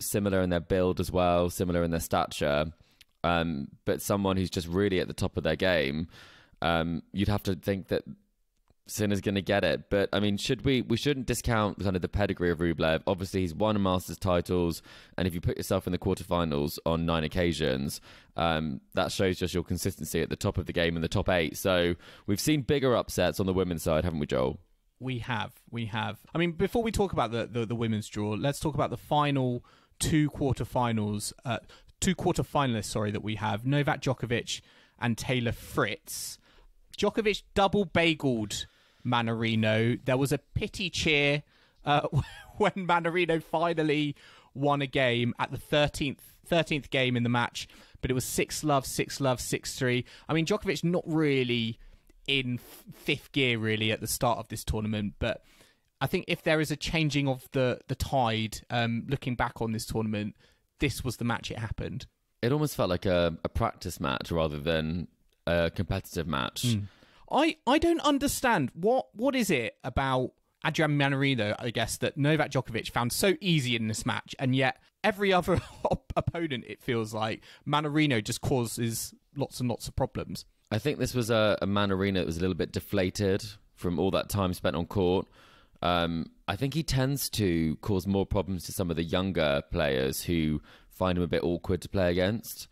C: similar in their build as well, similar in their stature. But someone who's just really at the top of their game, you'd have to think that Sinner's going to get it. But I mean, we shouldn't discount kind of the pedigree of Rublev. Obviously, he's won Masters titles, and if you put yourself in the quarterfinals on 9 occasions, that shows just your consistency at the top of the game in the top 8. So we've seen bigger upsets on the women's side, haven't we, Joel?
B: We have. I mean, before we talk about the women's draw, let's talk about the final two quarterfinalists, that we have. Novak Djokovic and Taylor Fritz. Djokovic double bageled Mannarino. There was a pity cheer when Mannarino finally won a game at the 13th game in the match, but it was 6-love, 6-love, 6-3. I mean, Djokovic not really in fifth gear really at the start of this tournament, but I think if there is a changing of the tide, looking back on this tournament, this was the match it happened.
C: It almost felt like a practice match rather than a competitive match.
B: I don't understand what is it about Adrian Mannarino, I guess, that Novak Djokovic found so easy in this match, and yet every other opponent, it feels like, Mannarino just causes lots and lots of problems.
C: I think this was a Mannarino that was a little bit deflated from all that time spent on court. I think he tends to cause more problems to some of the younger players who find him a bit awkward to play against.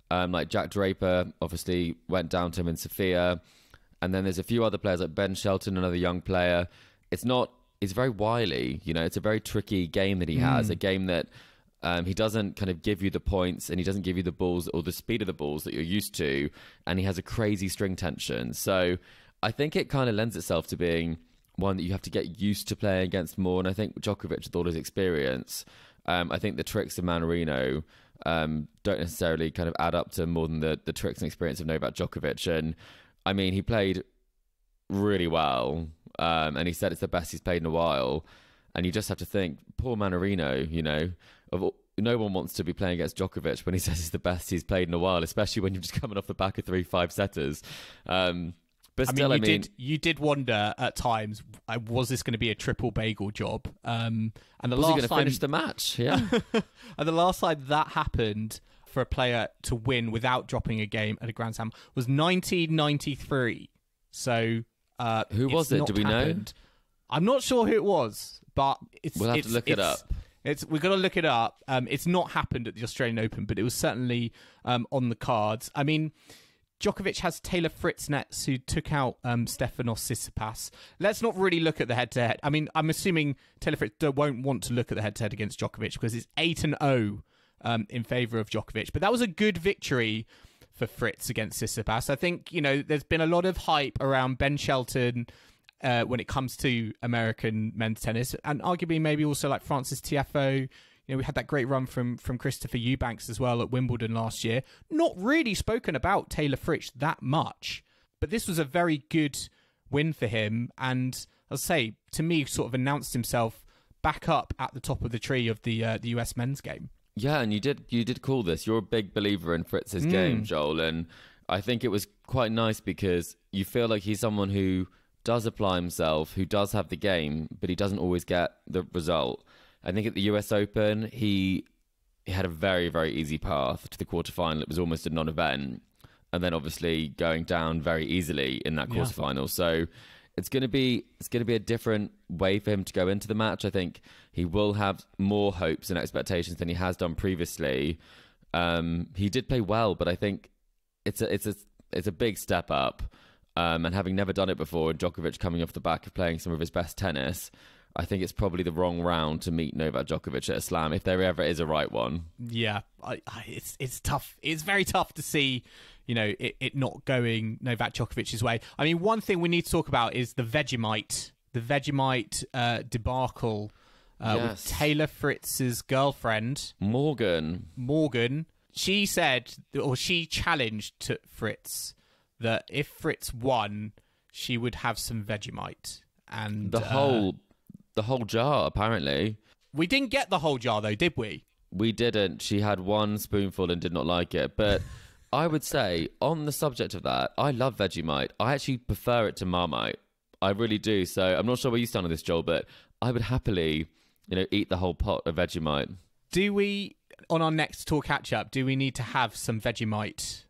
C: Like Jack Draper obviously went down to him in Sofia. And then there's a few other players like Ben Shelton, another young player. He's very wily, it's a very tricky game that he has, a game that he doesn't kind of give you the points and he doesn't give you the balls or the speed of the balls that you're used to. And he has a crazy string tension. So I think it kind of lends itself to being one that you have to get used to playing against more. And I think Djokovic, with all his experience, I think the tricks of Mannarino don't necessarily kind of add up to more than the tricks and experience of Novak Djokovic. And I mean, he played really well, and he said it's the best he's played in a while. And you just have to think, poor Mannarino, no one wants to be playing against Djokovic when he says it's the best he's played in a while, especially when you're just coming off the back of 3 5-setters. But But still,
B: you did wonder at times, was this going to be a triple bagel job? And the
C: was he
B: last
C: going to
B: time
C: finish the match? Yeah.
B: And the last time that happened for a player to win without dropping a game at a Grand Slam was 1993. So
C: who was it? Do we know?
B: I'm not sure who it was, but
C: we'll have to look it up.
B: We've got to look it up. It's not happened at the Australian Open, but it was certainly on the cards. I mean, Djokovic has Taylor Fritz next, who took out Stefanos Tsitsipas. Let's not really look at the head-to-head. I mean, I'm assuming Taylor Fritz won't want to look at the head-to-head against Djokovic because it's 8-0 in favour of Djokovic. But that was a good victory for Fritz against Tsitsipas. I think, there's been a lot of hype around Ben Shelton when it comes to American men's tennis, and arguably maybe also like Francis Tiafoe. We had that great run from Christopher Eubanks as well at Wimbledon last year. Not really spoken about Taylor Fritz that much, but this was a very good win for him. And I'll say, to me, sort of announced himself back up at the top of the tree of the US men's game.
C: Yeah, and you did call this. You're a big believer in Fritz's game, Joel, and I think it was quite nice because you feel like he's someone who does apply himself, who does have the game, but he doesn't always get the result. I think at the US Open, he had a very, very easy path to the quarterfinal. It was almost a non-event. And then obviously going down very easily in that quarterfinal. So it's going to be a different way for him to go into the match. I think he will have more hopes and expectations than he has done previously. He did play well, but I think it's a big step up. And having never done it before, Djokovic coming off the back of playing some of his best tennis, I think it's probably the wrong round to meet Novak Djokovic at a slam, if there ever is a right one.
B: Yeah, it's tough. It's very tough to see, it not going Novak Djokovic's way. I mean, one thing we need to talk about is the Vegemite debacle with Taylor Fritz's girlfriend, Morgan. She said, or she challenged to Fritz that if Fritz won, she would have some Vegemite. And
C: the whole jar, apparently.
B: We didn't get the whole jar, though, did we?
C: We didn't. She had one spoonful and did not like it. But I would say, on the subject of that, I love Vegemite. I actually prefer it to Marmite. I really do. So I'm not sure where you stand on this, Joel, but I would happily, eat the whole pot of Vegemite.
B: Do we, on our next tour catch-up, do we need to have some Vegemite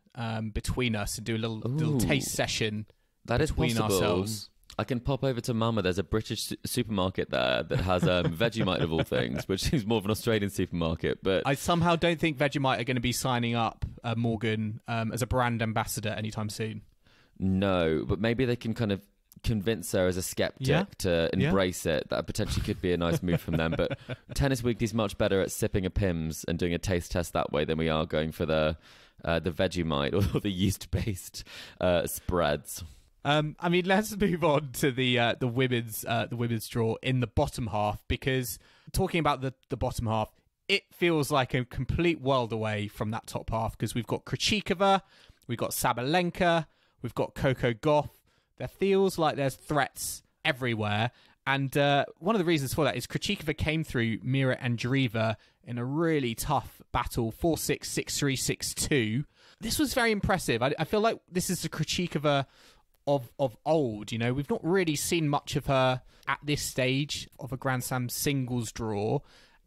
B: between us and do a little taste session between ourselves?
C: I can pop over to Mama. There's a British supermarket there that has Vegemite of all things, which is more of an Australian supermarket. But
B: I somehow don't think Vegemite are going to be signing up Morgan as a brand ambassador anytime soon.
C: No, but maybe they can kind of convince her as a skeptic to embrace it. That potentially could be a nice move from them. But Tennis Weekly's much better at sipping a Pimm's and doing a taste test that way than we are going for the Vegemite or the yeast-based spreads.
B: I mean, let's move on to the women's draw in the bottom half, because talking about the bottom half, it feels like a complete world away from that top half, because we've got Krejčíková, we've got Sabalenka, we've got Coco Gauff. There feels like there's threats everywhere, and one of the reasons for that is Krejčíková came through Mira Andreeva in a really tough battle, 4-6, 6-3, 6-2. This was very impressive. I feel like this is the Krejčíková of old. We've not really seen much of her at this stage of a Grand Slam singles draw,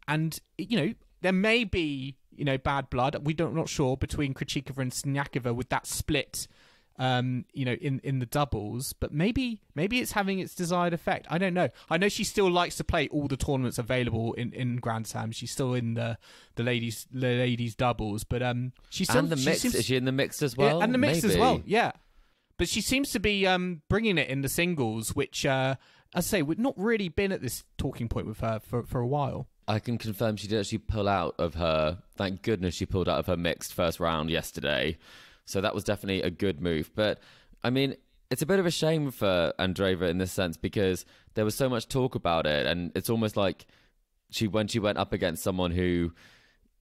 B: and there may be bad blood, not sure, between Krejčíková and Siniakova with that split in the doubles, but maybe it's having its desired effect. I don't know. I know she still likes to play all the tournaments available in Grand Slam. She's still in the ladies doubles, but she's still,
C: and the mix. Is she in the mix as well?
B: Yeah, and the mix as well. Yeah. But she seems to be bringing it in the singles, which, as I say, we've not really been at this talking point with her for a while.
C: I can confirm she did actually pull out of her... Thank goodness she pulled out of her mixed first round yesterday. So that was definitely a good move. But, I mean, it's a bit of a shame for Andreeva in this sense, because there was so much talk about it. And it's almost like when she went up against someone who...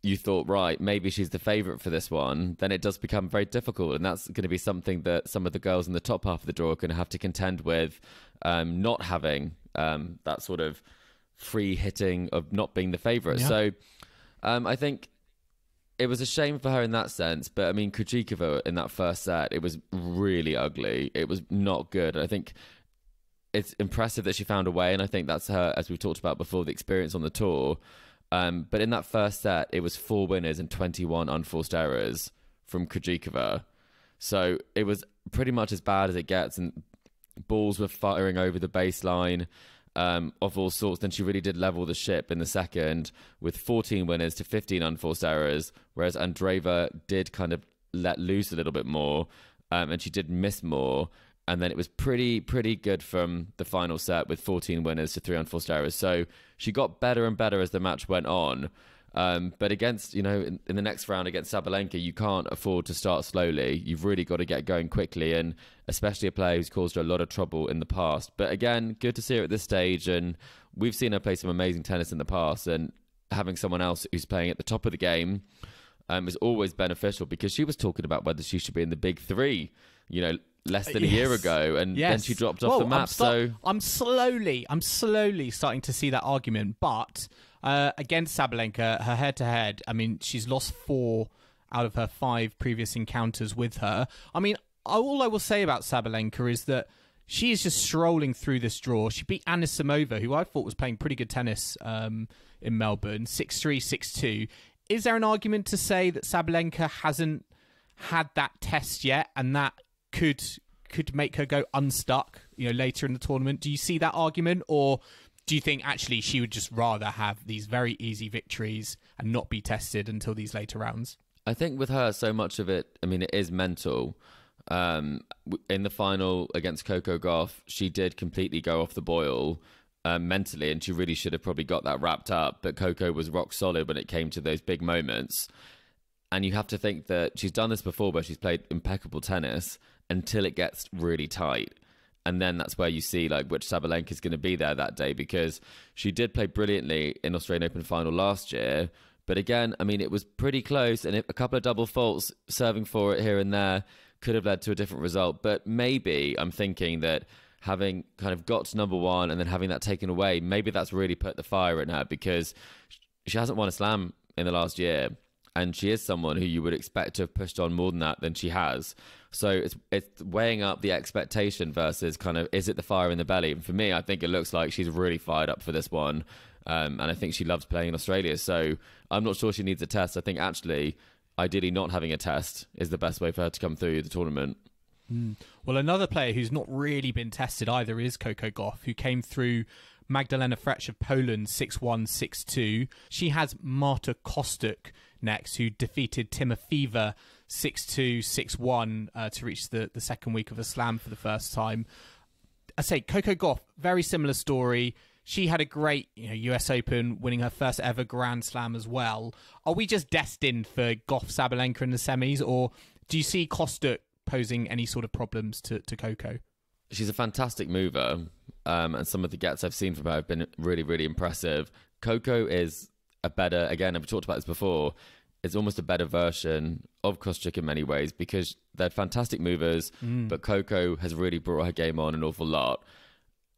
C: you thought, right, maybe she's the favourite for this one, then it does become very difficult. And that's going to be something that some of the girls in the top half of the draw are going to have to contend with, not having that sort of free hitting of not being the favourite. Yeah. So I think it was a shame for her in that sense. But I mean, Krejčíková in that first set, it was really ugly. It was not good. And I think it's impressive that she found a way. And I think that's her, as we've talked about before, the experience on the tour. But in that first set, it was 4 winners and 21 unforced errors from Krejčíková. So it was pretty much as bad as it gets. And balls were firing over the baseline of all sorts. Then she really did level the ship in the second with 14 winners to 15 unforced errors, whereas Andreeva did kind of let loose a little bit more, and she did miss more. And then it was pretty good from the final set with 14 winners to 3 unforced errors. So she got better and better as the match went on. But against, in the next round against Sabalenka, you can't afford to start slowly. You've really got to get going quickly, and especially a player who's caused her a lot of trouble in the past. But again, good to see her at this stage, and we've seen her play some amazing tennis in the past, and having someone else who's playing at the top of the game is always beneficial, because she was talking about whether she should be in the big three, less than a year ago, and then she dropped off the map.
B: I'm slowly starting to see that argument, but against Sabalenka, her head-to-head, I mean, she's lost 4 out of her 5 previous encounters with her. I mean, all I will say about Sabalenka is that she is just strolling through this draw. She beat Anisimova, who I thought was playing pretty good tennis in Melbourne, 6-3, 6-2. Is there an argument to say that Sabalenka hasn't had that test yet, and that could make her go unstuck, later in the tournament? Do you see that argument, or do you think actually she would just rather have these very easy victories and not be tested until these later rounds?
C: I think with her, so much of it, I mean, it is mental. In the final against Coco Gauff, she did completely go off the boil mentally, and she really should have probably got that wrapped up. But Coco was rock solid when it came to those big moments. And you have to think that she's done this before, where she's played impeccable tennis until it gets really tight. And then that's where you see which Sabalenka is going to be there that day, because she did play brilliantly in Australian Open final last year. But again, I mean, it was pretty close, and a couple of double faults serving for it here and there could have led to a different result. But maybe I'm thinking that having kind of got to number 1 and then having that taken away, maybe that's really put the fire in her, because she hasn't won a slam in the last year. And she is someone who you would expect to have pushed on more than she has. So it's weighing up the expectation versus kind of, is it the fire in the belly? And for me, I think it looks like she's really fired up for this one. And I think she loves playing in Australia. So I'm not sure she needs a test. I think actually, ideally not having a test is the best way for her to come through the tournament.
B: Well, another player who's not really been tested either is Coco Gauff, who came through Magdalena Frech of Poland 6-1, 6-2. She has Marta Kostyuk next, who defeated Timofeeva 6-2, 6-1 to reach the second week of a slam for the first time. I say Coco Gauff, very similar story. She had a great US Open, winning her first ever Grand Slam as well. Are we just destined for Gauff Sabalenka in the semis, or do you see Kostyuk posing any sort of problems to Coco?
C: She's a fantastic mover, and some of the gets I've seen from her have been really, really impressive. Coco is a better, again, I've talked about this before, it's almost a better version of Kostyuk in many ways, because they're fantastic movers, but Coco has really brought her game on an awful lot.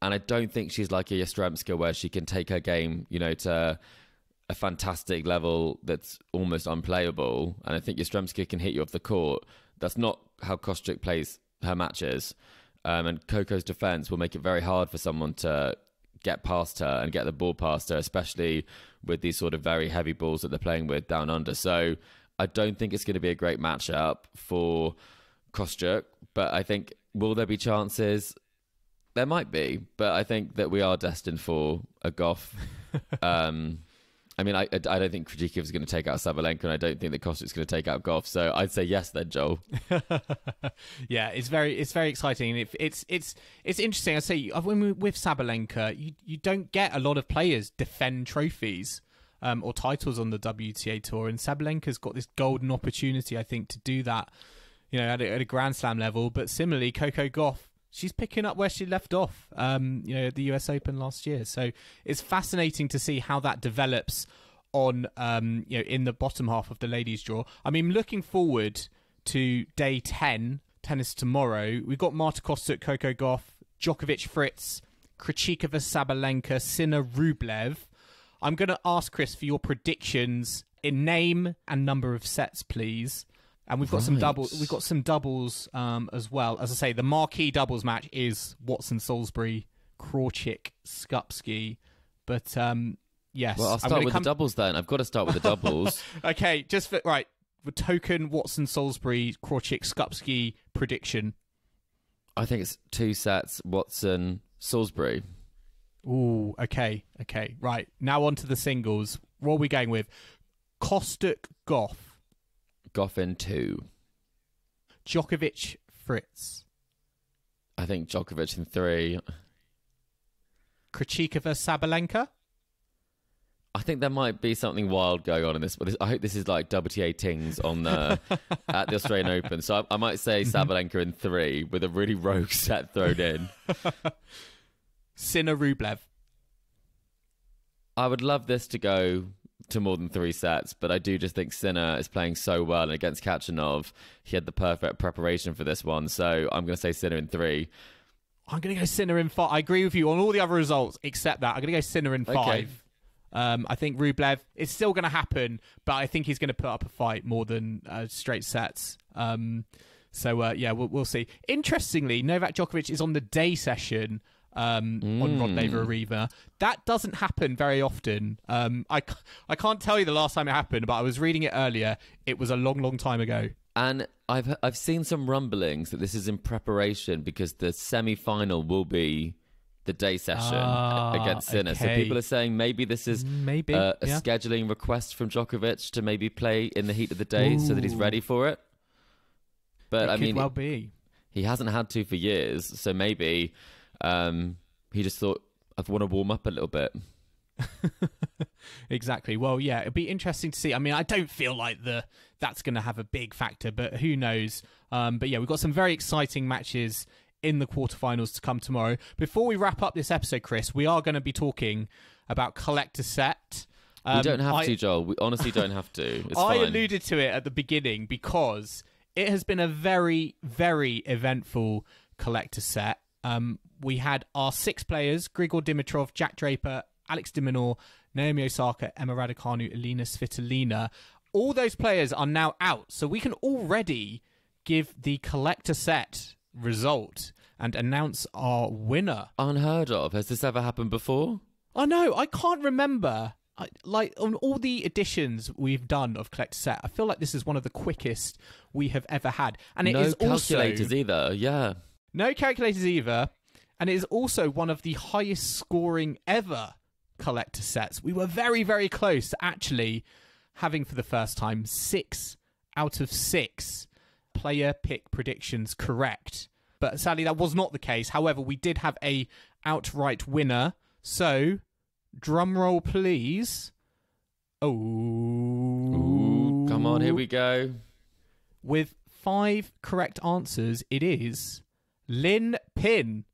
C: And I don't think she's like a Yastremska, where she can take her game, to a fantastic level that's almost unplayable. And I think Yastremska can hit you off the court. That's not how Kostyuk plays her matches. And Coco's defense will make it very hard for someone to get past her and get the ball past her, especially with these sort of very heavy balls that they're playing with down under. So I don't think it's going to be a great matchup for Kostyuk. But I think, will there be chances? There might be, but I think that we are destined for a Gauff. I mean, I don't think Krejčíková is going to take out Sabalenka, and I don't think that Kostyuk's going to take out Gauff. So I'd say yes, then, Joel.
B: Yeah, it's very exciting. It's interesting. I say with Sabalenka, you don't get a lot of players defend trophies or titles on the WTA tour, and Sabalenka's got this golden opportunity, I think, to do that. At a Grand Slam level. But similarly, Coco Gauff, she's picking up where she left off, at the US Open last year. So it's fascinating to see how that develops on, in the bottom half of the ladies' draw. I mean, looking forward to day 10, tennis tomorrow. We've got Marta Kostyuk, Coco Gauff, Djokovic, Fritz, Krejčíková, Sabalenka, Sinner, Rublev. I'm going to ask Chris for your predictions in name and number of sets, please. And we've got some doubles. We've got some doubles as well. As I say, the marquee doubles match is Watson-Salisbury, Krejčíková, But yes,
C: well, I'll start with the doubles then. I've got to start with the doubles.
B: Okay, just for right. The token Watson-Salisbury, Krejčíková prediction.
C: I think it's 2 sets. Watson-Salisbury.
B: Ooh, okay. Right, now on to the singles. What are we going with? Kostyuk, Gauff.
C: Gauff in 2.
B: Djokovic, Fritz.
C: I think Djokovic in 3.
B: Krejčíková, Sabalenka.
C: I think there might be something wild going on in this. I hope this is like WTA Tings on at the Australian Open. So I might say Sabalenka in 3 with a really rogue set thrown in.
B: Sinner, Rublev.
C: I would love this to go to more than 3 sets, but I do just think Sinner is playing so well, and against Khachanov, he had the perfect preparation for this one. So I'm going to say Sinner in 3.
B: I'm going to go Sinner in 5. I agree with you on all the other results except that. I'm going to go Sinner in 5. Okay. I think Rublev, it's still going to happen, but I think he's going to put up a fight more than straight sets. Yeah, we'll see. Interestingly, Novak Djokovic is on the day session on Rod Laver Arena. That doesn't happen very often. I can't tell you the last time it happened, but I was reading it earlier. It was a long, long time ago.
C: And I've seen some rumblings that this is in preparation because the semi-final will be the day session against Sinner. Okay. So people are saying maybe this is a scheduling request from Djokovic to maybe play in the heat of the day so that he's ready for it. But
B: it could well be.
C: He hasn't had to for years, so maybe he just thought, I want to warm up a little bit.
B: Exactly. Well, yeah, it'd be interesting to see. I mean, I don't feel like that's going to have a big factor, but who knows? But yeah, we've got some very exciting matches in the quarterfinals to come tomorrow. Before we wrap up this episode, Chris, we are going to be talking about collector set.
C: We don't have to, Joel. We honestly don't have to. It's fine.
B: I alluded to it at the beginning because it has been a very, very eventful collector set. We had our 6 players, Grigor Dimitrov, Jack Draper, Alex de Minaur, Naomi Osaka, Emma Raducanu, Elina Svitolina. All those players are now out, so we can already give the collector set result and announce our winner.
C: Unheard of. Has this ever happened before?
B: I know. I can't remember. Like on all the editions we've done of collector set, I feel like this is one of the quickest we have ever had. And it is also
C: no calculators either. Yeah.
B: No calculators either. And it is also one of the highest scoring ever collector sets. We were very, very close to actually having for the first time 6 out of 6 player pick predictions correct. But sadly, that was not the case. However, we did have a outright winner. So, drum roll, please.
C: Ooh, come on, here we go.
B: With 5 correct answers, it is Lin Pin.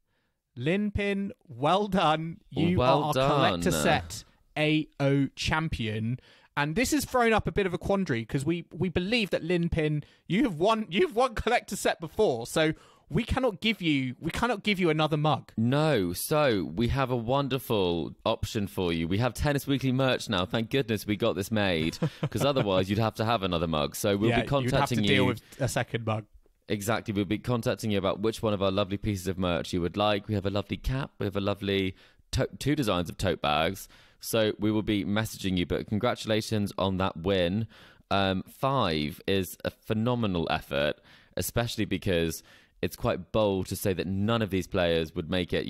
B: Lin Pin, well done. You are our collector set AO champion. And this has thrown up a bit of a quandary because we believe that Lin Pin, you've won collector set before, so we cannot give you another mug.
C: No, so we have a wonderful option for you. We have Tennis Weekly merch now. Thank goodness we got this made, because otherwise you'd have to have another mug. So we'll be contacting you.
B: You'd have to deal with a second mug.
C: Exactly. We'll be contacting you about which one of our lovely pieces of merch you would like. We have a lovely cap. We have a lovely 2 designs of tote bags. So we will be messaging you. But congratulations on that win. 5 is a phenomenal effort, especially because it's quite bold to say that none of these players would make it,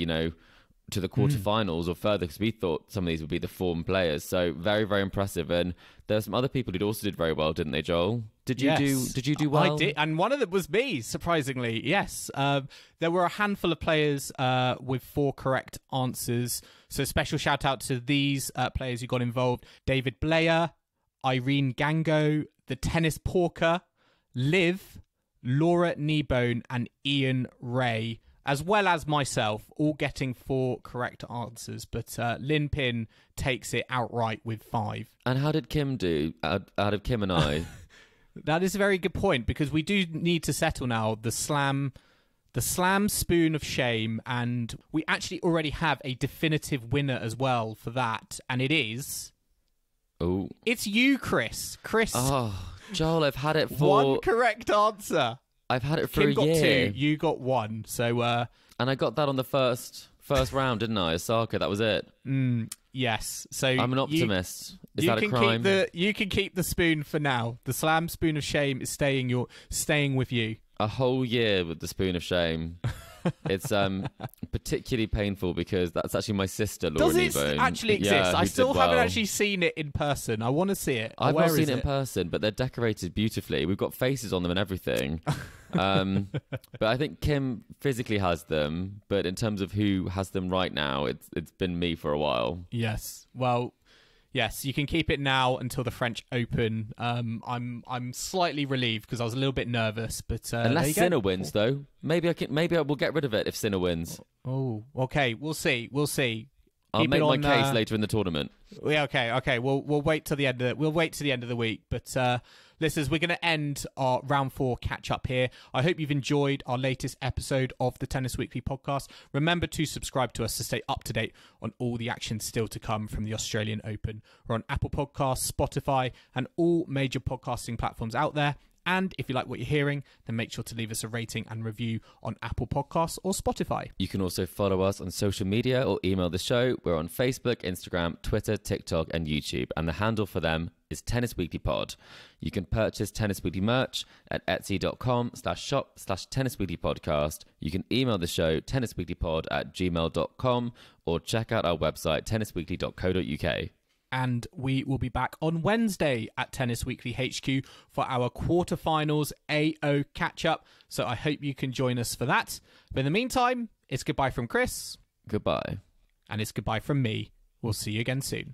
C: to the quarterfinals or further, because we thought some of these would be the form players. So very, very impressive. And there are some other people who also did very well, didn't they, Joel? Did you do well?
B: I did, and one of them was me, surprisingly. Yes, there were a handful of players with 4 correct answers. So special shout out to these players who got involved: David Blair, Irene Gango, the Tennis Porker, Liv, Laura Kneebone, and Ian Ray, as well as myself, all getting 4 correct answers. But Lin Pin takes it outright with 5.
C: And how did Kim do out of Kim and I?
B: That is a very good point, because we do need to settle now the slam spoon of shame, and we actually already have a definitive winner as well for that, and it is
C: Oh,
B: It's you, Chris. Chris.
C: oh, Joel, I've had it for
B: One correct answer.
C: I've had it for
B: Kim
C: a
B: got
C: year.
B: 2. You got 1. So,
C: And I got that on the first round, didn't I? Osaka, that was it.
B: yes. So
C: I'm an optimist. Is
B: you
C: that a
B: can
C: crime?
B: you can keep the spoon for now. The slam spoon of shame is staying with you.
C: A whole year with the spoon of shame. It's particularly painful because that's actually my sister, Laura
B: Does it
C: Newbone.
B: actually exist?
C: Yeah,
B: I
C: who
B: still
C: did
B: haven't
C: well.
B: actually seen it in person. I want to see it.
C: I've
B: Where
C: not seen
B: is
C: it in person, but they're decorated beautifully. We've got faces on them and everything. But I think Kim physically has them. But in terms of who has them right now, it's been me for a while.
B: Yes. Well, yes, you can keep it now until the French Open. I'm slightly relieved because I was a little bit nervous, but
C: Unless Sinner wins, though, maybe I will get rid of it if Sinner wins.
B: Oh, okay. We'll see.
C: I'll
B: Keep
C: make
B: it
C: my
B: on,
C: case later in the tournament.
B: Yeah, okay. We'll wait till the end. We'll wait to the end of the week. But listeners, we're going to end our round 4 catch up here. I hope you've enjoyed our latest episode of the Tennis Weekly podcast. Remember to subscribe to us to stay up to date on all the action still to come from the Australian Open. We're on Apple Podcasts, Spotify, and all major podcasting platforms out there. And if you like what you're hearing, then make sure to leave us a rating and review on Apple Podcasts or Spotify.
C: You can also follow us on social media or email the show. We're on Facebook, Instagram, Twitter, TikTok, and YouTube. And the handle for them is Tennis Weekly Pod. You can purchase Tennis Weekly merch at etsy.com/shop/Tennis Weekly Podcast. You can email the show tennisweeklypod@gmail.com or check out our website tennisweekly.co.uk.
B: And we will be back on Wednesday at Tennis Weekly HQ for our quarterfinals AO catch-up. So I hope you can join us for that. But in the meantime, it's goodbye from Chris.
C: Goodbye.
B: And it's goodbye from me. We'll see you again soon.